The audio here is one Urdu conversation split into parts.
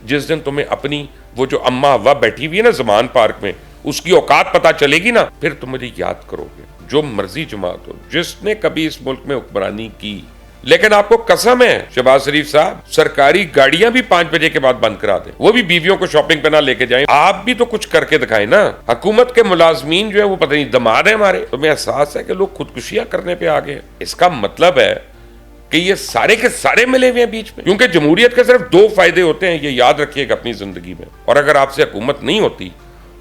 جس دن تمہیں اپنی وہ جو اماں ہوا بیٹھی ہوئی ہے نا زمان پارک میں، اس کی اوقات پتا چلے گی نا، پھر تم مجھے یاد کرو گے. جو مرضی جماعت ہو، جس نے کبھی اس ملک میں حکمرانی کی. لیکن آپ کو قسم ہے شہباز شریف صاحب، سرکاری گاڑیاں بھی 5 بجے کے بعد بند کرا دیں، وہ بھی بیویوں کو شاپنگ پہ نہ لے کے جائیں. آپ بھی تو کچھ کر کے دکھائیں نا. حکومت کے ملازمین جو ہے وہ پتہ نہیں دماد ہیں ہمارے. تمہیں احساس ہے کہ لوگ خودکشیاں کرنے پہ آ گئے. اس کا مطلب ہے کہ یہ سارے کے سارے ملے ہوئے ہیں بیچ میں. کیونکہ جمہوریت کے صرف 2 فائدے ہوتے ہیں، یہ یاد رکھیے گا اپنی زندگی میں. اور اگر آپ سے حکومت نہیں ہوتی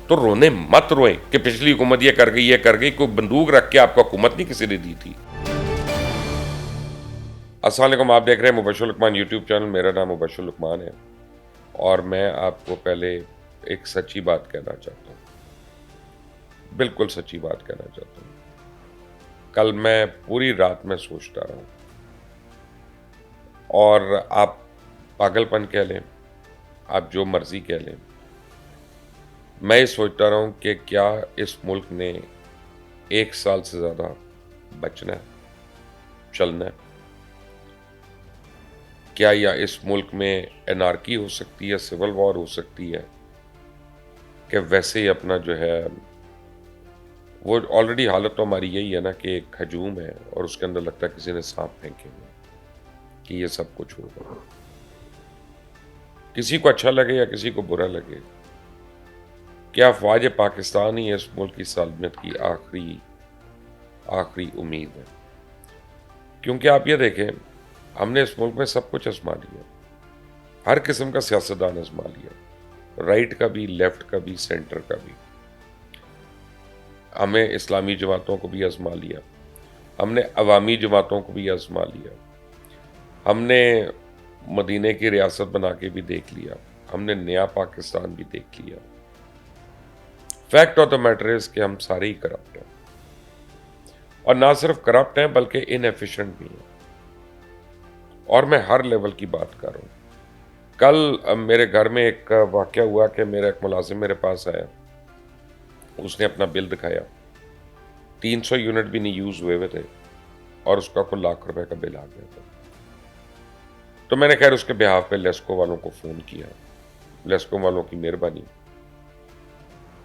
تو رونے مت روئیں کہ پچھلی حکومت یہ کر گئی، یہ کر گئی. کوئی بندوق رکھ کے آپ کو حکومت نہیں کسی نے دی تھی. السلام علیکم، آپ دیکھ رہے ہیں مبشر لقمان یوٹیوب چینل. میرا نام مبشر لقمان ہے اور میں آپ کو پہلے ایک سچی بات کہنا چاہتا ہوں، بالکل سچی بات کہنا چاہتا ہوں. کل میں پوری رات میں سوچتا رہا ہوں، اور آپ پاگل پن کہہ لیں، آپ جو مرضی کہہ لیں، میں یہ سوچتا رہا ہوں کہ کیا اس ملک نے 1 سال سے زیادہ بچنا ہے، چلنا ہے؟ کیا یا اس ملک میں انارکی ہو سکتی ہے، سول وار ہو سکتی ہے، کہ ویسے ہی اپنا جو ہے وہ آلریڈی حالت تو ہماری یہی ہے نا کہ ایک ہجوم ہے اور اس کے اندر لگتا ہے کسی نے سانپ پھینکے ہوئے کہ یہ سب کچھ ہوگا. کسی کو اچھا لگے یا کسی کو برا لگے، کیا افواج پاکستان ہی اس ملک کی سالمیت کی آخری امید ہے؟ کیونکہ آپ یہ دیکھیں، ہم نے اس ملک میں سب کچھ آزما لیا، ہر قسم کا سیاستدان آزما لیا، رائٹ کا بھی، لیفٹ کا بھی، سینٹر کا بھی. ہمیں اسلامی جماعتوں کو بھی آزما لیا، ہم نے عوامی جماعتوں کو بھی آزما لیا، ہم نے مدینے کی ریاست بنا کے بھی دیکھ لیا، ہم نے نیا پاکستان بھی دیکھ لیا. Fact of the matter is کہ ہم سارے ہی کرپٹ ہیں، اور نہ صرف کرپٹ ہیں بلکہ ان ایفیشنٹ بھی ہیں. اور میں ہر لیول کی بات کر رہا ہوں. کل میرے گھر میں ایک واقعہ ہوا کہ میرا ایک ملازم میرے پاس آیا، اس نے اپنا بل دکھایا، 300 یونٹ بھی نہیں یوز ہوئے تھے اور اس کا کوئی ₹1,00,000 کا بل آ گیا تھا. تو میں نے خیر اس کے بہاف پہ لیسکو والوں کو فون کیا. لیسکو والوں کی مہربانی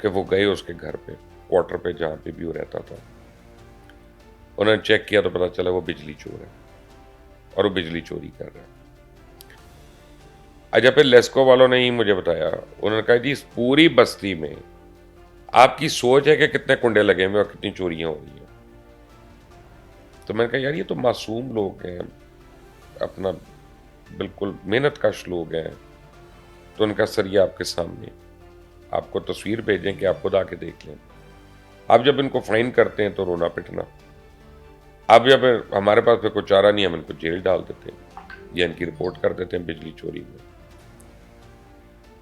کہ وہ گئے اس کے گھر پہ، کوارٹر پہ جہاں پہ بھی وہ رہتا تھا. انہوں نے چیک کیا تو پتا چلا وہ بجلی چور ہے اور وہ بجلی چوری کر رہا ہے. اچھا، پھر لیسکو والوں نے ہی مجھے بتایا، انہوں نے کہا جی اس پوری بستی میں آپ کی سوچ ہے کہ کتنے کنڈے لگے ہوئے اور کتنی چوریاں ہو رہی ہیں. تو میں نے کہا یار یہ تو معصوم لوگ ہیں، اپنا بالکل محنت کش لوگ ہیں. تو ان کا سر یہ آپ کے سامنے، آپ کو تصویر بھیجیں کہ آپ خود آ کے دیکھ لیں. آپ جب ان کو فائن کرتے ہیں تو رونا پٹنا، اب جب ہمارے پاس پہ کوئی چارہ نہیں، ہم ان کو جیل ڈال دیتے ہیں یا ان کی رپورٹ کر دیتے ہیں بجلی چوری میں.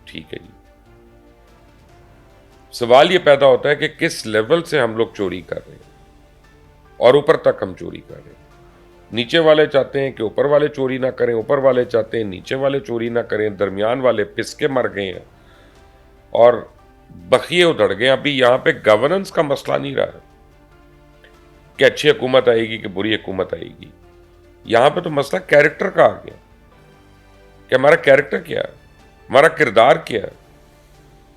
ٹھیک ہے جی، سوال یہ پیدا ہوتا ہے کہ کس لیول سے ہم لوگ چوری کر رہے ہیں اور اوپر تک ہم چوری کر رہے ہیں. نیچے والے چاہتے ہیں کہ اوپر والے چوری نہ کریں، اوپر والے چاہتے ہیں نیچے والے چوری نہ کریں، درمیان والے پس کے مر گئے ہیں اور بخیے ادھڑ گئے. ابھی یہاں پہ گورننس کا مسئلہ نہیں رہا کہ اچھی حکومت آئے گی کہ بری حکومت آئے گی. یہاں پہ تو مسئلہ کیریکٹر کا آ گیا کہ ہمارا کیریکٹر کیا ہے، ہمارا کردار کیا ہے.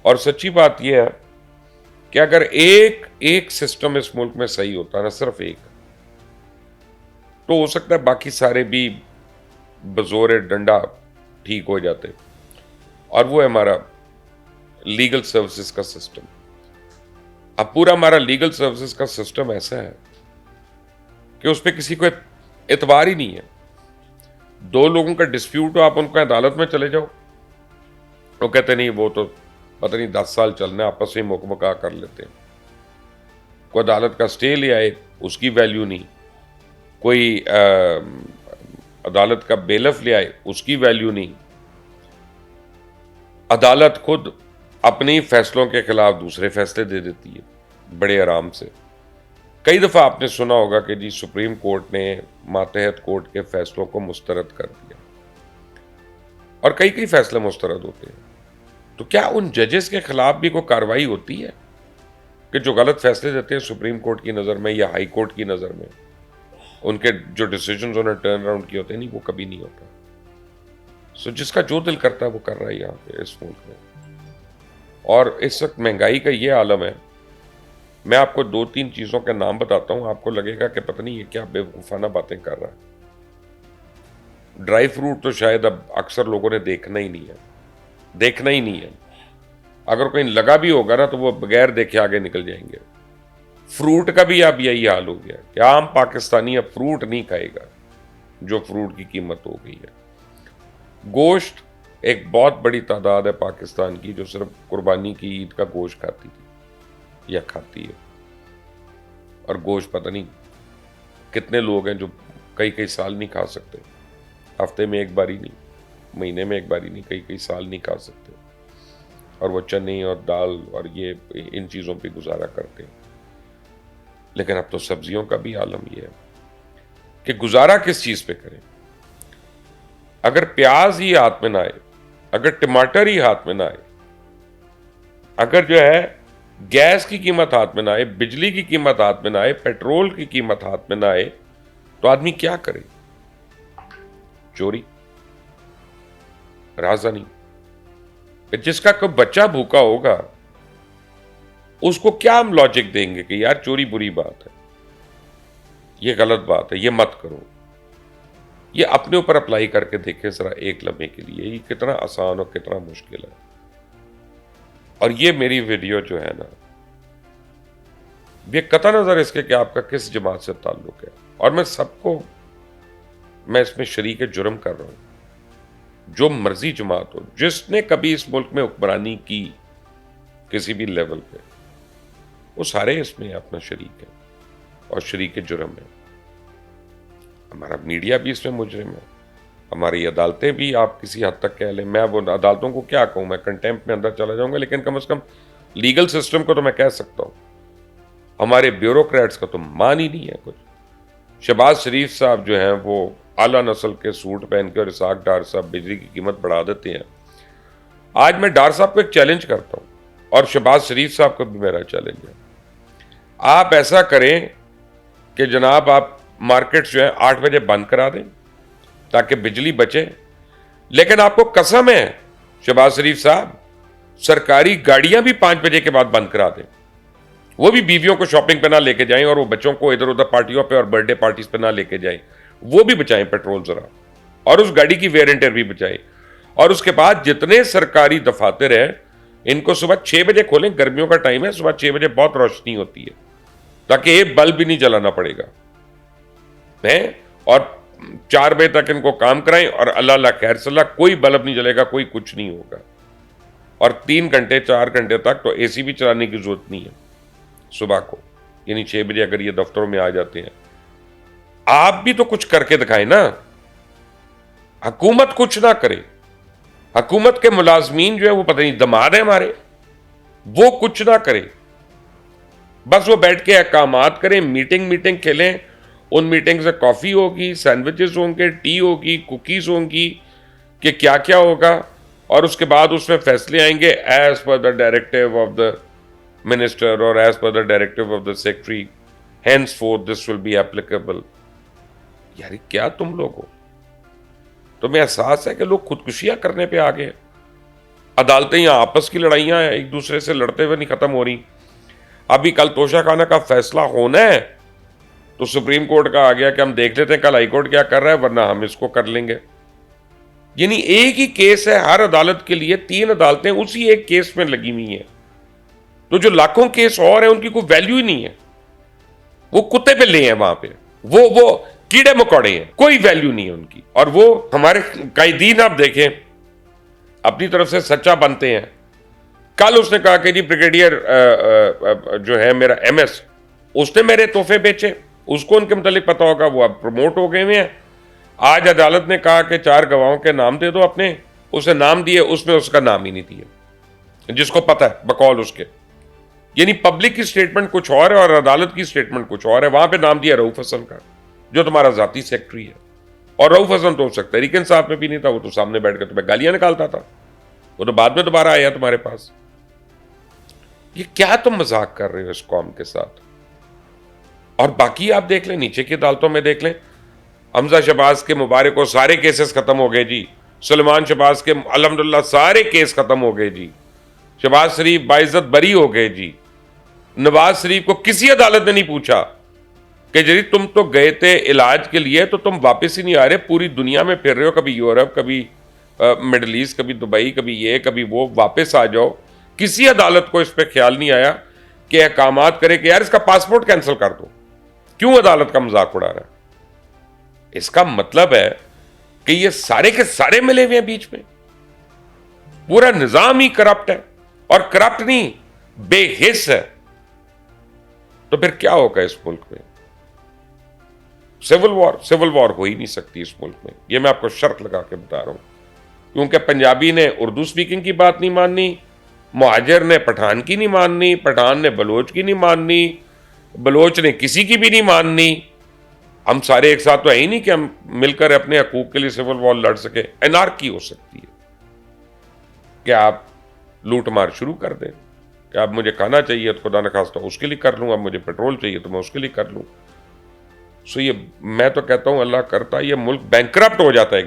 اور سچی بات یہ ہے کہ اگر ایک سسٹم اس ملک میں صحیح ہوتا نا، صرف ایک، تو ہو سکتا ہے باقی سارے بھی بزور ڈنڈا ٹھیک ہو جاتے. اور وہ ہے ہمارا لیگل سروسز کا سسٹم. اب پورا ہمارا لیگل سروسز کا سسٹم ایسا ہے کہ اس پہ کسی کو اعتبار ہی نہیں ہے. 2 لوگوں کا ڈسپیوٹ ہو، آپ ان کو عدالت میں چلے جاؤ، وہ کہتے نہیں وہ تو پتہ نہیں 10 سال چلنا ہے، آپس میں مکمکا کر لیتے ہیں. کوئی عدالت کا سٹے لے آئے، اس کی ویلیو نہیں. کوئی عدالت کا بیلف لے آئے، اس کی ویلیو نہیں. عدالت خود اپنے فیصلوں کے خلاف دوسرے فیصلے دے دیتی ہے بڑے آرام سے. کئی دفعہ آپ نے سنا ہوگا کہ جی سپریم کورٹ نے ماتحت کورٹ کے فیصلوں کو مسترد کر دیا، اور کئی فیصلے مسترد ہوتے ہیں. تو کیا ان ججز کے خلاف بھی کوئی کارروائی ہوتی ہے کہ جو غلط فیصلے دیتے ہیں سپریم کورٹ کی نظر میں یا ہائی کورٹ کی نظر میں، ان کے جو ڈیسیجنز انہیں ٹرن اراؤنڈ کیے ہوتے ہیں؟ نہیں، وہ کبھی نہیں ہوتا. جس کا جو دل کرتا ہے وہ کر رہا ہے یہاں پہ اس ملک میں. اور اس وقت مہنگائی کا یہ عالم ہے. میں آپ کو 2-3 چیزوں کے نام بتاتا ہوں, آپ کو لگے گا کہ پتہ نہیں یہ کیا بے وقوفانہ باتیں کر رہا ہے. ڈرائی فروٹ تو شاید اب اکثر لوگوں نے دیکھنا ہی نہیں ہے. اگر کوئی لگا بھی ہوگا نا تو وہ بغیر دیکھے آگے نکل جائیں گے. فروٹ کا بھی اب یہی حال ہو گیا کہ عام پاکستانی اب فروٹ نہیں کھائے گا جو فروٹ کی قیمت ہو گئی ہے. گوشت, ایک بہت بڑی تعداد ہے پاکستان کی جو صرف قربانی کی عید کا گوشت کھاتی تھی یا کھاتی ہے, اور گوشت پتہ نہیں کتنے لوگ ہیں جو کئی سال نہیں کھا سکتے. ہفتے میں ایک باری نہیں, مہینے میں ایک باری نہیں, کئی سال نہیں کھا سکتے, اور وہ چنے اور دال اور یہ ان چیزوں پہ گزارا کرتے ہیں. لیکن اب تو سبزیوں کا بھی عالم یہ ہے کہ گزارا کس چیز پہ کریں. اگر پیاز ہی ہاتھ میں نہ آئے, اگر ٹماٹر ہی ہاتھ میں نہ آئے, اگر جو ہے گیس کی قیمت ہاتھ میں نہ آئے, بجلی کی قیمت ہاتھ میں نہ آئے, پیٹرول کی قیمت ہاتھ میں نہ آئے, تو آدمی کیا کرے؟ چوری, رازانی. جس کا کوئی بچہ بھوکا ہوگا اس کو کیا ہم لاجک دیں گے کہ یار چوری بری بات ہے, یہ غلط بات ہے, یہ مت کرو. یہ اپنے اوپر اپلائی کر کے دیکھیں ذرا ایک لمحے کے لیے, یہ کتنا آسان اور کتنا مشکل ہے. اور یہ میری ویڈیو جو ہے نا, یہ قطع نظر اس کے کہ آپ کا کس جماعت سے تعلق ہے, اور میں سب کو میں اس میں شریک جرم کر رہا ہوں, جو مرضی جماعت ہو, جس نے کبھی اس ملک میں حکمرانی کی کسی بھی لیول پہ, وہ سارے اس میں اپنا شریک ہے اور شریک جرم ہے. ہمارا میڈیا بھی اس میں مجرم ہے, ہماری عدالتیں بھی, آپ کسی حد تک کہہ لیں. میں وہ عدالتوں کو کیا کہوں, میں کنٹیمپٹ میں اندر چلا جاؤں گا, لیکن کم از کم لیگل سسٹم کو تو میں کہہ سکتا ہوں. ہمارے بیوروکریٹس کا تو مان ہی نہیں ہے کچھ. شہباز شریف صاحب جو ہیں وہ اعلیٰ نسل کے سوٹ پہن کے اور اسحاق ڈار صاحب بجلی کی قیمت بڑھا دیتے ہیں. آج میں ڈار صاحب کو ایک چیلنج کرتا ہوں, اور شہباز شریف صاحب کو بھی میرا چیلنج ہے. آپ ایسا کریں کہ جناب آپ مارکیٹس جو ہیں 8 بجے بند کرا دیں تاکہ بجلی بچے. لیکن آپ کو قسم ہے شہباز شریف صاحب, سرکاری گاڑیاں بھی 5 بجے کے بعد بند کرا دیں, وہ بھی بیویوں کو شاپنگ پہ نہ لے کے جائیں, اور وہ بچوں کو ادھر ادھر پارٹیوں پہ اور برتھ ڈے پارٹیز پہ نہ لے کے جائیں. وہ بھی بچائیں پیٹرول ذرا, اور اس گاڑی کی ویئر اینڈ ٹیئر بھی بچائیں. اور اس کے بعد جتنے سرکاری دفاتر ہیں ان کو صبح 6 بجے کھولیں, گرمیوں کا ٹائم ہے, صبح 6 بجے بہت روشنی ہوتی ہے, تاکہ ایک بلب بھی نہیں جلانا پڑے گا, اور 4 بجے تک ان کو کام کرائیں, اور اللہ خیر صلاح, کوئی بلب نہیں جلے گا, کوئی کچھ نہیں ہوگا. اور 3 گھنٹے 4 گھنٹے تک تو اے سی بھی چلانے کی ضرورت نہیں ہے صبح کو, یعنی 6 بجے اگر یہ دفتروں میں آ جاتے ہیں. آپ بھی تو کچھ کر کے دکھائیں نا. حکومت کچھ نہ کرے, حکومت کے ملازمین جو ہے وہ پتہ نہیں دماد ہیں ہمارے, وہ کچھ نہ کرے, بس وہ بیٹھ کے احکامات کریں, میٹنگ کھیلیں. ان میٹنگ سے کافی ہوگی, سینڈوچز ہوں گے, ٹی ہوگی, کوکیز ہوں گی, کہ کیا کیا ہوگا, اور اس کے بعد اس میں فیصلے آئیں گے as per the directive of the minister اور as per the directive of the secretary, henceforth this will be applicable. یار کیا تم لوگ ہو؟ تمہیں احساس ہے کہ لوگ خودکشیاں کرنے پہ آ گئے؟ عدالتیں یہاں آپس کی لڑائیاں ایک دوسرے سے لڑتے ہوئے نہیں ختم ہو رہی. ابھی کل توشہ خانہ کا فیصلہ ہونا ہے تو سپریم کورٹ کا آ گیا کہ ہم دیکھ لیتے ہیں کل ہائی کورٹ کیا کر رہا ہے, ورنہ ہم اس کو کر لیں گے. یعنی ایک ہی کیس ہے ہر عدالت کے لیے, 3 عدالتیں اسی ایک کیس میں لگی ہوئی ہیں. تو جو لاکھوں کیس اور ہیں ان کی کوئی ویلیو ہی نہیں ہے, وہ کتے پہ لے ہیں وہاں پہ, وہ کیڑے مکوڑے ہیں, کوئی ویلیو نہیں ہے ان کی. اور وہ ہمارے قائدین آپ دیکھیں اپنی طرف سے سچا بنتے ہیں. کل اس نے کہا کہ جی بریگیڈیئر جو ہے میرا ایم ایس, اس نے میرے تحفے بیچے, اس کو ان کے متعلق پتا ہوگا, وہ اب پروموٹ ہو گئے ہیں. آج عدالت نے کہا کہ 4 گواہوں کے نام دے دو اپنے, اسے نام دیے, اس میں اس کا نام ہی نہیں دیا جس کو پتا ہے بقول اس کے. یعنی پبلک کی سٹیٹمنٹ کچھ اور ہے اور عدالت کی سٹیٹمنٹ کچھ اور ہے. وہاں پہ نام دیا رؤف حسن کا جو تمہارا ذاتی سیکرٹری ہے, اور رؤف حسن تو ہو سکتا ہے لیکن ساتھ میں بھی نہیں تھا, وہ تو سامنے بیٹھ کے تمہیں گالیاں نکالتا تھا, وہ تو بعد میں دوبارہ آیا تمہارے پاس. یہ کیا تم مذاق کر رہے ہو اس قوم کے ساتھ؟ اور باقی آپ دیکھ لیں, نیچے کی عدالتوں میں دیکھ لیں, حمزہ شہباز کے مبارک کو سارے کیسز ختم ہو گئے جی, سلمان شہباز کے الحمدللہ سارے کیس ختم ہو گئے جی. شہباز شریف باعزت بری ہو گئے جی. نواز شریف کو کسی عدالت نے نہیں پوچھا کہ جی تم تو گئے تھے علاج کے لیے تو تم واپس ہی نہیں آ رہے, پوری دنیا میں پھر رہے ہو, کبھی یورپ, کبھی مڈل ایسٹ, کبھی دبئی, کبھی یہ کبھی وہ, واپس آ جاؤ. کسی عدالت کو اس پہ خیال نہیں آیا کہ احکامات کرے کہ یار اس کا پاسپورٹ کینسل کر دو. کیوں عدالت کا مذاق اڑا رہا ہے؟ اس کا مطلب ہے کہ یہ سارے کے سارے ملے ہوئے ہیں بیچ میں. پورا نظام ہی کرپٹ ہے, اور کرپٹ نہیں بے حس ہے. تو پھر کیا ہوگا اس ملک میں؟ سول وار ہو ہی نہیں سکتی اس ملک میں, یہ میں آپ کو شرط لگا کے بتا رہا ہوں. کیونکہ پنجابی نے اردو سپیکنگ کی بات نہیں ماننی, مہاجر نے پٹھان کی نہیں ماننی, پٹھان نے بلوچ کی نہیں ماننی, بلوچ نے کسی کی بھی نہیں ماننی. ہم سارے ایک ساتھ تو ہے ہی نہیں کہ ہم مل کر اپنے حقوق کے لیے سول وار لڑ سکے. انارکی ہو سکتی ہے کہ آپ لوٹ مار شروع کر دیں کہ اب مجھے کھانا چاہیے تو خدا نخواستہ اس کے لیے کر لوں, اب مجھے پیٹرول چاہیے تو میں اس کے لیے کر لوں. یہ میں تو کہتا ہوں اللہ کرتا یہ ملک بینکرپٹ ہو جاتا ہے.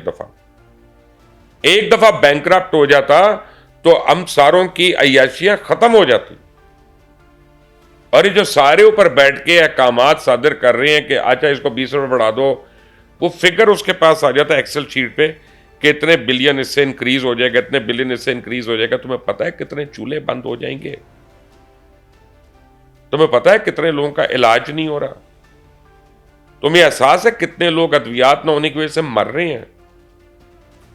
ایک دفعہ بینکرپٹ ہو جاتا تو ہم ساروں کی عیاشیاں ختم ہو جاتی. اور یہ جو سارے اوپر بیٹھ کے احکامات صادر کر رہے ہیں کہ اچھا اس کو 20 روپے بڑھا دو, وہ فگر اس کے پاس آ جاتا ہے ایکسل شیٹ پہ کہ اتنے بلین اس سے انکریز ہو جائے گا, اتنے بلین اس سے انکریز ہو جائے گا. تمہیں پتا ہے کتنے چولہے بند ہو جائیں گے؟ تمہیں پتا ہے کتنے لوگوں کا علاج نہیں ہو رہا؟ تمہیں احساس ہے کتنے لوگ ادویات نہ ہونے کی وجہ سے مر رہے ہیں؟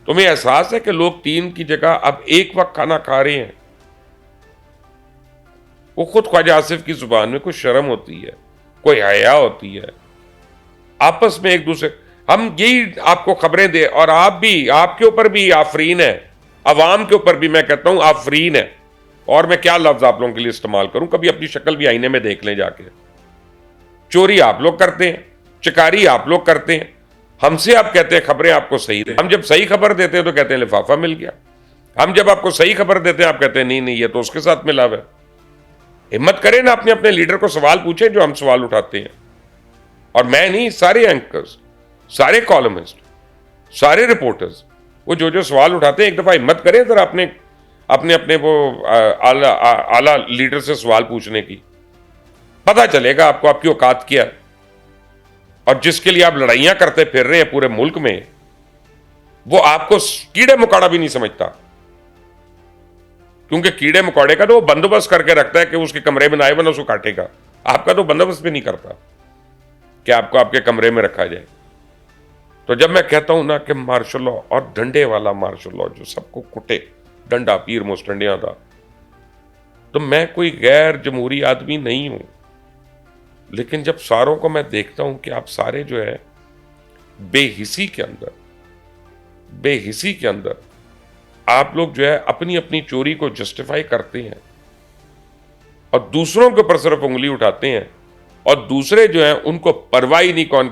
تمہیں احساس ہے کہ لوگ 3 کی جگہ اب 1 وقت کھانا کھا رہے ہیں؟ وہ خود خواجہ آصف کی زبان میں کوئی شرم ہوتی ہے, کوئی حیا ہوتی ہے؟ آپس میں ایک دوسرے ہم یہی آپ کو خبریں دے, اور آپ بھی, آپ کے اوپر بھی آفرین ہے, عوام کے اوپر بھی میں کہتا ہوں آفرین ہے. اور میں کیا لفظ آپ لوگوں کے لیے استعمال کروں, کبھی اپنی شکل بھی آئینے میں دیکھ لیں جا کے. چوری آپ لوگ کرتے ہیں, چکاری آپ لوگ کرتے ہیں, ہم سے آپ کہتے ہیں خبریں آپ کو صحیح دیں. ہم جب صحیح خبر دیتے ہیں تو کہتے ہیں لفافہ مل گیا. ہم جب آپ کو صحیح خبر دیتے ہیں آپ کہتے ہیں نہیں یہ تو اس کے ساتھ ملا ہوا ہے. ہمت کریں نا, اپنے لیڈر کو سوال پوچھیں جو ہم سوال اٹھاتے ہیں. اور میں نہیں, سارے اینکرز, سارے کالمسٹ, سارے رپورٹرز, وہ جو سوال اٹھاتے ہیں ایک دفعہ ہمت کریں ذرا اپنے وہ اعلیٰ لیڈر سے سوال پوچھنے کی. پتہ چلے گا آپ کو آپ کی اوقات کیا. اور جس کے لیے آپ لڑائیاں کرتے پھر رہے ہیں پورے ملک میں, وہ آپ کو کیڑے مکوڑا بھی نہیں سمجھتا. کیونکہ کیڑے مکوڑے کا تو وہ بندوبست کر کے رکھتا ہے کہ اس کے کمرے میں نہ آئے ورنہ اس کو کاٹے گا. آپ کا تو بندوبست بھی نہیں کرتا کہ آپ کو آپ کے کمرے میں رکھا جائے. تو جب میں کہتا ہوں نا کہ مارشل لا, اور ڈنڈے والا مارشل لا جو سب کو کٹے, ڈنڈا پیر مستنڈیاں تھا, تو میں کوئی غیر جمہوری آدمی نہیں ہوں. لیکن جب ساروں کو میں دیکھتا ہوں کہ آپ سارے جو ہے بے حسی کے اندر آپ لوگ جو ہے اپنی اپنی چوری کو جسٹیفائی کرتے ہیں, اور دوسروں کے اوپر صرف انگلی اٹھاتے ہیں, اور دوسرے جو ہیں ان کو پرواہ نہیں کون.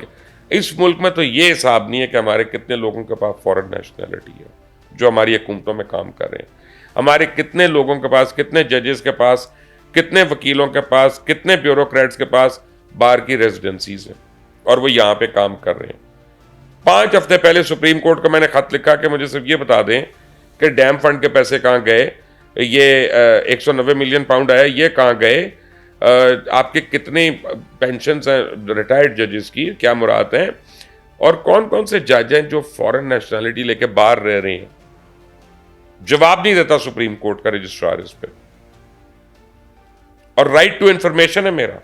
اس ملک میں تو یہ حساب نہیں ہے کہ ہمارے کتنے لوگوں کے پاس فورن نیشنلٹی ہے جو ہماری حکومتوں میں کام کر رہے ہیں, ہمارے کتنے لوگوں کے پاس, کتنے ججز کے پاس, کتنے وکیلوں کے پاس, کتنے بیوروکریٹس کے پاس باہر کی ریزیڈنسیز ہیں اور وہ یہاں پہ کام کر رہے ہیں. 5 ہفتے پہلے سپریم کورٹ کو میں نے خط لکھا کہ مجھے صرف یہ بتا دیں کہ ڈیم فنڈ کے پیسے کہاں گئے, یہ 190 ملین پاؤنڈ آیا, یہ کہاں گئے, آپ کے کتنے پینشنز ہیں ریٹائرڈ ججز کی, کیا مراد ہیں, اور کون کون سے جج ہیں جو فورن نیشنلٹی لے کے باہر رہ رہے ہیں. جواب نہیں دیتا سپریم کورٹ کا رجسٹرار اس پہ. اور رائٹ ٹو انفارمیشن ہے میرا,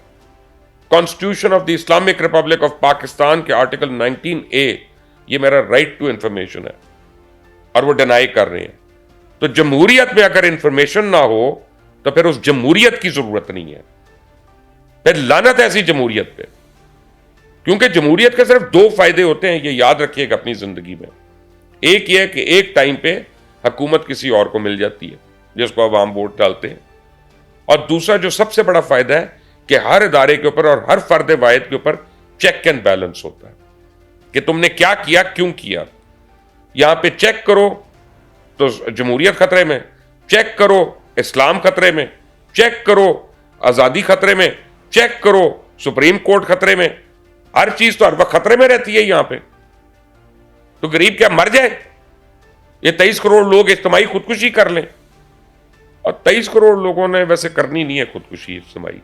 constitution of the Islamic republic of Pakistan کے آرٹیکل 19A, یہ میرا رائٹ ٹو انفارمیشن ہے, اور وہ ڈینائی کر رہے ہیں. تو جمہوریت میں اگر انفارمیشن نہ ہو تو پھر اس جمہوریت کی ضرورت نہیں ہے. پھر لعنت ہے ایسی جمہوریت پہ, کیونکہ جمہوریت کے صرف 2 فائدے ہوتے ہیں, یہ یاد رکھیے گا اپنی زندگی میں. ایک یہ ہے کہ ایک ٹائم پہ حکومت کسی اور کو مل جاتی ہے جس کو عوام ووٹ ڈالتے ہیں, اور دوسرا جو سب سے بڑا فائدہ ہے کہ ہر ادارے کے اوپر اور ہر فرد واحد کے اوپر چیک اینڈ بیلنس ہوتا ہے کہ تم نے کیا کیا, کیوں کیا. یہاں پہ چیک کرو تو جمہوریت خطرے میں, چیک کرو اسلام خطرے میں, چیک کرو آزادی خطرے میں, چیک کرو سپریم کورٹ خطرے میں, ہر چیز تو ہر وقت خطرے میں رہتی ہے یہاں پہ. تو غریب کیا مر جائے؟ یہ 23 کروڑ لوگ اجتماعی خودکشی کر لیں، اور 23 کروڑ لوگوں نے ویسے کرنی نہیں ہے خودکشی اجتماعی،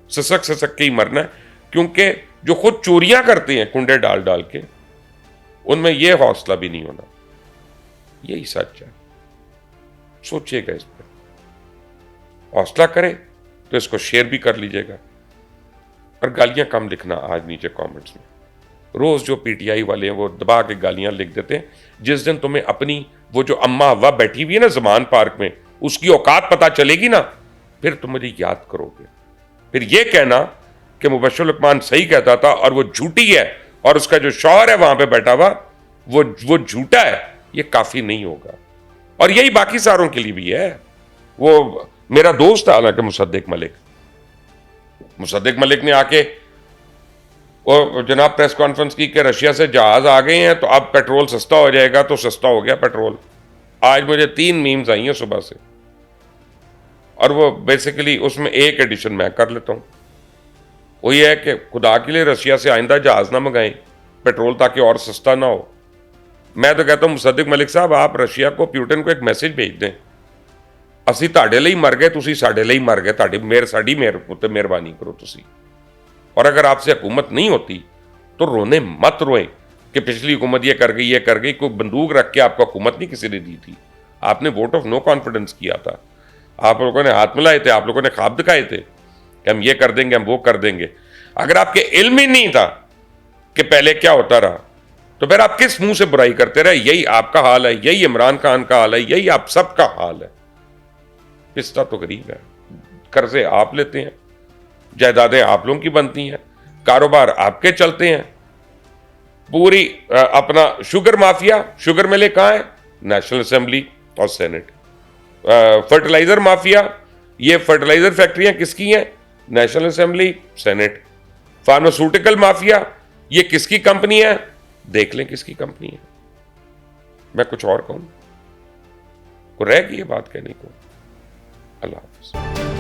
سسک کے ہی مرنا ہے، کیونکہ جو خود چوریاں کرتے ہیں کنڈے ڈال ڈال کے، ان میں یہ حوصلہ بھی نہیں ہونا. یہی سچ ہے. سوچئے گا اس پر، حوصلہ کرے تو اس کو شیئر بھی کر لیجئے گا. اور گالیاں کم لکھنا آج نیچے کامنٹس میں. روز جو پی ٹی آئی والے ہیں وہ دبا کے گالیاں لکھ دیتے ہیں. جس دن تمہیں اپنی وہ جو اماں ہوا بیٹھی ہوئی ہے نا زمان پارک میں، اس کی اوقات پتہ چلے گی نا، پھر تم مجھے یاد کرو گے. پھر یہ کہنا کہ مبشر لقمان صحیح کہتا تھا اور وہ جھوٹی ہے، اور اس کا جو شوہر ہے وہاں پہ بیٹھا ہوا وہ جھوٹا ہے، یہ کافی نہیں ہوگا. اور یہی باقی ساروں کے لیے بھی ہے. وہ میرا دوست ہے حالانکہ مصدق ملک نے آ کے اور جناب پریس کانفرنس کی کہ رشیا سے جہاز آ گئے ہیں تو اب پیٹرول سستا ہو جائے گا، تو سستا ہو گیا پیٹرول. آج مجھے 3 میمز آئی ہیں صبح سے، اور وہ بیسیکلی اس میں ایک ایڈیشن میں کر لیتا ہوں. وہ یہ ہے کہ خدا کے لیے رشیا سے آئندہ جہاز نہ منگائیں پیٹرول، تاکہ اور سستا نہ ہو. میں تو کہتا ہوں مصدق ملک صاحب، آپ رشیا کو، پیوٹن کو ایک میسج بھیج دیں، اسی تہاڈے ਲਈ مر گئے، تسی ساڈے ਲਈ مر گئے، ساڈی مہربانی کرو تسی. اور اگر آپ سے حکومت نہیں ہوتی تو رونے مت روئیں کہ پچھلی حکومت یہ کر گئی. کوئی بندوق رکھ کے آپ کو حکومت نہیں کسی نے دی تھی. آپ نے ووٹ آف نو کانفیڈنس کیا تھا. آپ لوگوں نے ہاتھ ملائے تھے، آپ لوگوں نے خواب دکھائے تھے کہ ہم یہ کر دیں گے، ہم وہ کر دیں گے. اگر آپ کے علم ہی نہیں تھا کہ پہلے کیا ہوتا رہا، تو پھر آپ کس منہ سے برائی کرتے رہے؟ یہی آپ کا حال ہے، یہی عمران خان کا حال ہے، یہی آپ سب کا حال ہے. پستہ تو غریب ہے. قرضے آپ لیتے ہیں، جائیدادیں آپ لوگوں کی بنتی ہیں، کاروبار آپ کے چلتے ہیں. پوری اپنا شوگر مافیا، شوگر ملیں کہاں ہے؟ نیشنل اسمبلی اور سینٹ. فرٹیلائزر مافیا، یہ فرٹیلائزر فیکٹریاں کس کی ہیں؟ National assembly, senate. Pharmaceutical mafia, یہ کس کی کمپنی ہے؟ دیکھ لیں کس کی کمپنی ہے. میں کچھ اور کہوں؟ کو رہ گئی یہ بات کہنے کو. اللہ حافظ.